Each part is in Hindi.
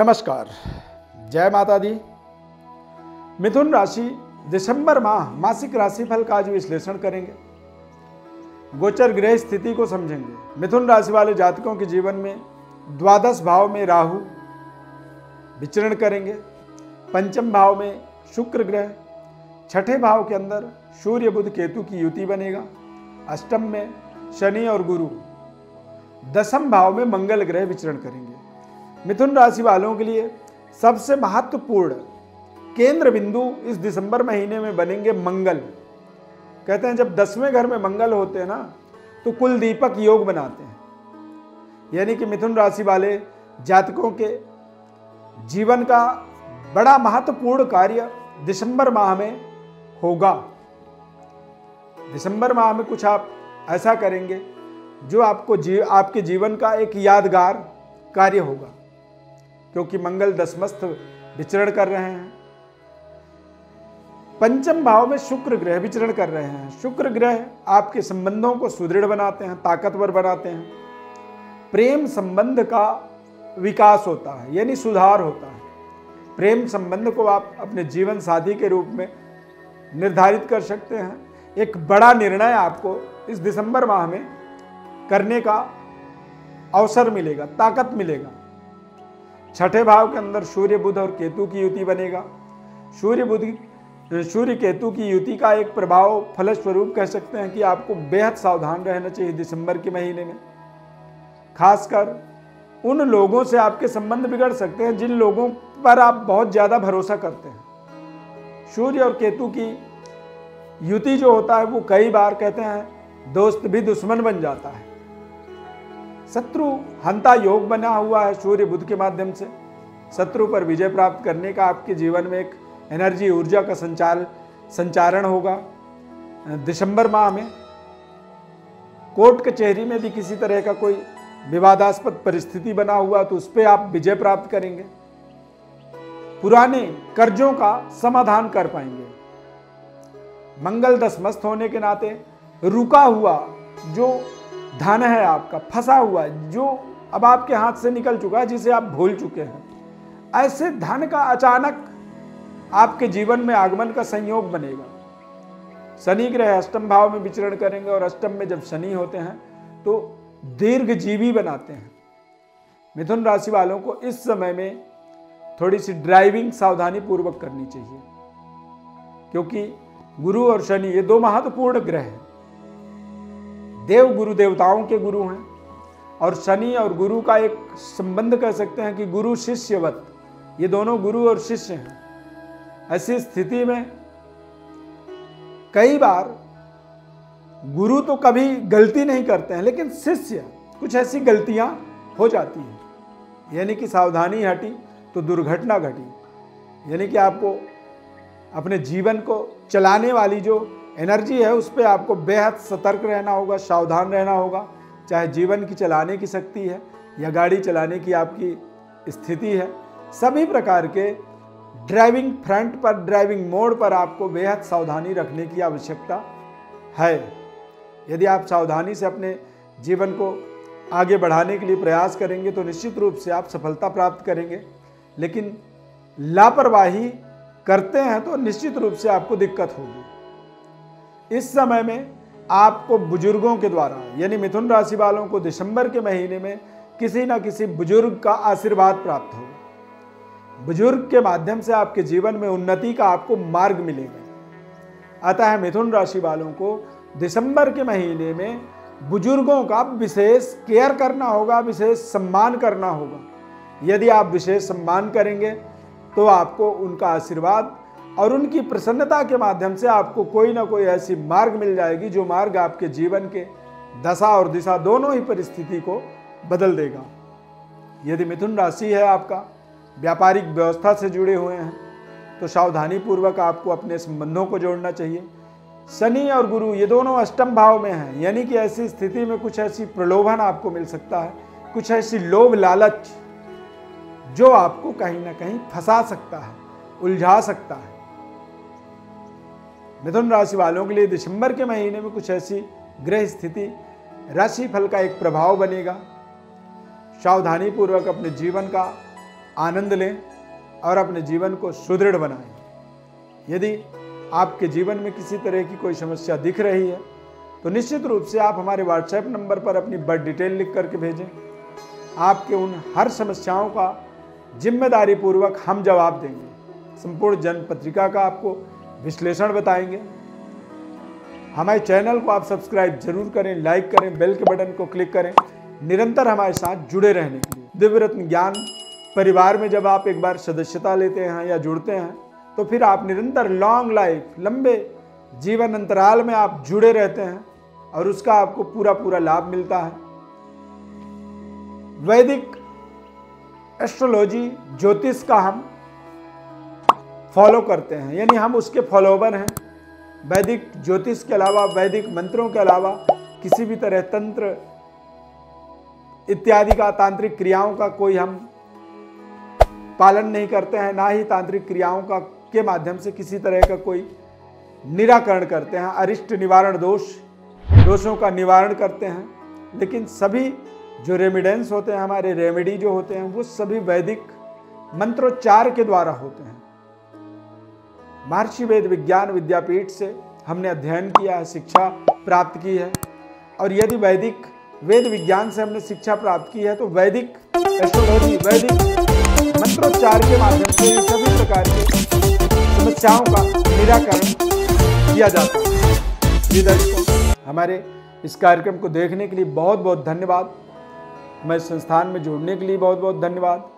नमस्कार, जय माता दी। मिथुन राशि दिसंबर माह मासिक राशिफल का आज विश्लेषण करेंगे। गोचर ग्रह स्थिति को समझेंगे। मिथुन राशि वाले जातकों के जीवन में द्वादश भाव में राहु विचरण करेंगे, पंचम भाव में शुक्र ग्रह, छठे भाव के अंदर सूर्य बुध केतु की युति बनेगा, अष्टम में शनि और गुरु, दसम भाव में मंगल ग्रह विचरण करेंगे। मिथुन राशि वालों के लिए सबसे महत्वपूर्ण केंद्र बिंदु इस दिसंबर महीने में बनेंगे मंगल। कहते हैं जब 10वें घर में मंगल होते हैं ना तो कुल दीपक योग बनाते हैं, यानी कि मिथुन राशि वाले जातकों के जीवन का बड़ा महत्वपूर्ण कार्य दिसंबर माह में होगा। दिसंबर माह में कुछ आप ऐसा करेंगे जो आपके जीवन का एक यादगार कार्य होगा, क्योंकि मंगल दशमस्थ विचरण कर रहे हैं। पंचम भाव में शुक्र ग्रह विचरण कर रहे हैं। शुक्र ग्रह आपके संबंधों को सुदृढ़ बनाते हैं, ताकतवर बनाते हैं। प्रेम संबंध का विकास होता है, यानी सुधार होता है। प्रेम संबंध को आप अपने जीवन साथी के रूप में निर्धारित कर सकते हैं। एक बड़ा निर्णय आपको इस दिसंबर माह में करने का अवसर मिलेगा, ताकत मिलेगा। छठे भाव के अंदर सूर्य बुध और केतु की युति बनेगा। सूर्य केतु की युति का एक प्रभाव फलस्वरूप कह सकते हैं कि आपको बेहद सावधान रहना चाहिए दिसंबर के महीने में। खासकर उन लोगों से आपके संबंध बिगड़ सकते हैं जिन लोगों पर आप बहुत ज्यादा भरोसा करते हैं। सूर्य और केतु की युति जो होता है वो कई बार कहते हैं दोस्त भी दुश्मन बन जाता है। शत्रु हंता योग बना हुआ है सूर्य बुध के माध्यम से। शत्रु पर विजय प्राप्त करने का आपके जीवन में एक एनर्जी, ऊर्जा का संचारण होगा। दिसंबर माह में कोर्ट कचहरी में भी किसी तरह का कोई विवादास्पद परिस्थिति बना हुआ तो उस पर आप विजय प्राप्त करेंगे। पुराने कर्जों का समाधान कर पाएंगे। मंगल दशमस्थ होने के नाते रुका हुआ जो धन है आपका, फंसा हुआ है, जो अब आपके हाथ से निकल चुका है, जिसे आप भूल चुके हैं, ऐसे धन का अचानक आपके जीवन में आगमन का संयोग बनेगा। शनि ग्रह अष्टम भाव में विचरण करेंगे और अष्टम में जब शनि होते हैं तो दीर्घजीवी बनाते हैं। मिथुन राशि वालों को इस समय में थोड़ी सी ड्राइविंग सावधानी पूर्वक करनी चाहिए, क्योंकि गुरु और शनि ये दो महत्वपूर्ण ग्रह हैं। देव गुरु देवताओं के गुरु हैं और शनि और गुरु का एक संबंध कह सकते हैं कि गुरु शिष्यवत, ये दोनों गुरु और शिष्य हैं। ऐसी स्थिति में कई बार गुरु तो कभी गलती नहीं करते हैं, लेकिन शिष्य कुछ ऐसी गलतियां हो जाती हैं, यानी कि सावधानी हटी तो दुर्घटना घटी। यानी कि आपको अपने जीवन को चलाने वाली जो एनर्जी है उस पर आपको बेहद सतर्क रहना होगा, सावधान रहना होगा। चाहे जीवन की चलाने की शक्ति है या गाड़ी चलाने की आपकी स्थिति है, सभी प्रकार के ड्राइविंग फ्रंट पर, ड्राइविंग मोड पर आपको बेहद सावधानी रखने की आवश्यकता है। यदि आप सावधानी से अपने जीवन को आगे बढ़ाने के लिए प्रयास करेंगे तो निश्चित रूप से आप सफलता प्राप्त करेंगे। लेकिन लापरवाही करते हैं तो निश्चित रूप से आपको दिक्कत होगी। इस समय में आपको बुजुर्गों के द्वारा, यानी मिथुन राशि वालों को दिसंबर के महीने में किसी न किसी बुजुर्ग का आशीर्वाद प्राप्त होगा। बुजुर्ग के माध्यम से आपके जीवन में उन्नति का आपको मार्ग मिलेगा। अतः मिथुन राशि वालों को दिसंबर के महीने में बुजुर्गों का विशेष केयर करना होगा, विशेष सम्मान करना होगा। यदि आप विशेष सम्मान करेंगे तो आपको उनका आशीर्वाद और उनकी प्रसन्नता के माध्यम से आपको कोई ना कोई ऐसी मार्ग मिल जाएगी जो मार्ग आपके जीवन के दशा और दिशा दोनों ही परिस्थिति को बदल देगा। यदि मिथुन राशि है आपका, व्यापारिक व्यवस्था से जुड़े हुए हैं, तो सावधानी पूर्वक आपको अपने संबंधों को जोड़ना चाहिए। शनि और गुरु ये दोनों अष्टम भाव में हैं, यानी कि ऐसी स्थिति में कुछ ऐसी प्रलोभन आपको मिल सकता है, कुछ ऐसी लोभ लालच जो आपको कहीं ना कहीं फंसा सकता है, उलझा सकता है। मिथुन राशि वालों के लिए दिसंबर के महीने में कुछ ऐसी ग्रह स्थिति राशि फल का एक प्रभाव बनेगा। सावधानी पूर्वक अपने जीवन का आनंद लें और अपने जीवन को सुदृढ़ बनाएं। यदि आपके जीवन में किसी तरह की कोई समस्या दिख रही है तो निश्चित रूप से आप हमारे व्हाट्सएप नंबर पर अपनी बर्थ डिटेल लिख करके भेजें। आपके उन हर समस्याओं का जिम्मेदारी पूर्वक हम जवाब देंगे। संपूर्ण जन्म पत्रिका का आपको विश्लेषण बताएंगे। हमारे चैनल को आप सब्सक्राइब जरूर करें, लाइक करें, बेल के बटन को क्लिक करें, निरंतर हमारे साथ जुड़े रहने के लिए। दिव्य रत्न ज्ञान परिवार में जब आप एक बार सदस्यता लेते हैं या जुड़ते हैं तो फिर आप निरंतर लॉन्ग लाइफ, लंबे जीवन अंतराल में आप जुड़े रहते हैं और उसका आपको पूरा लाभ मिलता है। वैदिक एस्ट्रोलॉजी ज्योतिष का हम फॉलो करते हैं, यानी हम उसके फॉलोवर हैं। वैदिक ज्योतिष के अलावा, वैदिक मंत्रों के अलावा किसी भी तरह तंत्र इत्यादि का, तांत्रिक क्रियाओं का कोई हम पालन नहीं करते हैं, ना ही तांत्रिक क्रियाओं का के माध्यम से किसी तरह का कोई निराकरण करते हैं। अरिष्ट निवारण दोषों का निवारण करते हैं। लेकिन सभी जो रेमिडेंस होते हैं, हमारे रेमेडी जो होते हैं, वो सभी वैदिक मंत्रोच्चार के द्वारा होते हैं। महर्षि वेद विज्ञान विद्यापीठ से हमने अध्ययन किया है, शिक्षा प्राप्त की है। और यदि वैदिक वेद विज्ञान से हमने शिक्षा प्राप्त की है तो वैदिक एस्ट्रोलॉजी, वैदिक मंत्रोच्चार के माध्यम से सभी प्रकार के समस्याओं का निराकरण किया जाता है। जी दर्शकों, हमारे इस कार्यक्रम को देखने के लिए बहुत बहुत धन्यवाद। हमारे संस्थान में जुड़ने के लिए बहुत बहुत धन्यवाद।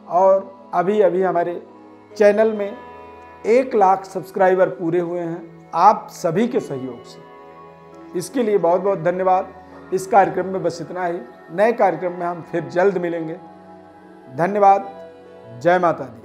और अभी हमारे चैनल में 1 लाख सब्सक्राइबर पूरे हुए हैं आप सभी के सहयोग से। इसके लिए बहुत बहुत धन्यवाद। इस कार्यक्रम में बस इतना ही। नए कार्यक्रम में हम फिर जल्द मिलेंगे। धन्यवाद। जय माता दी।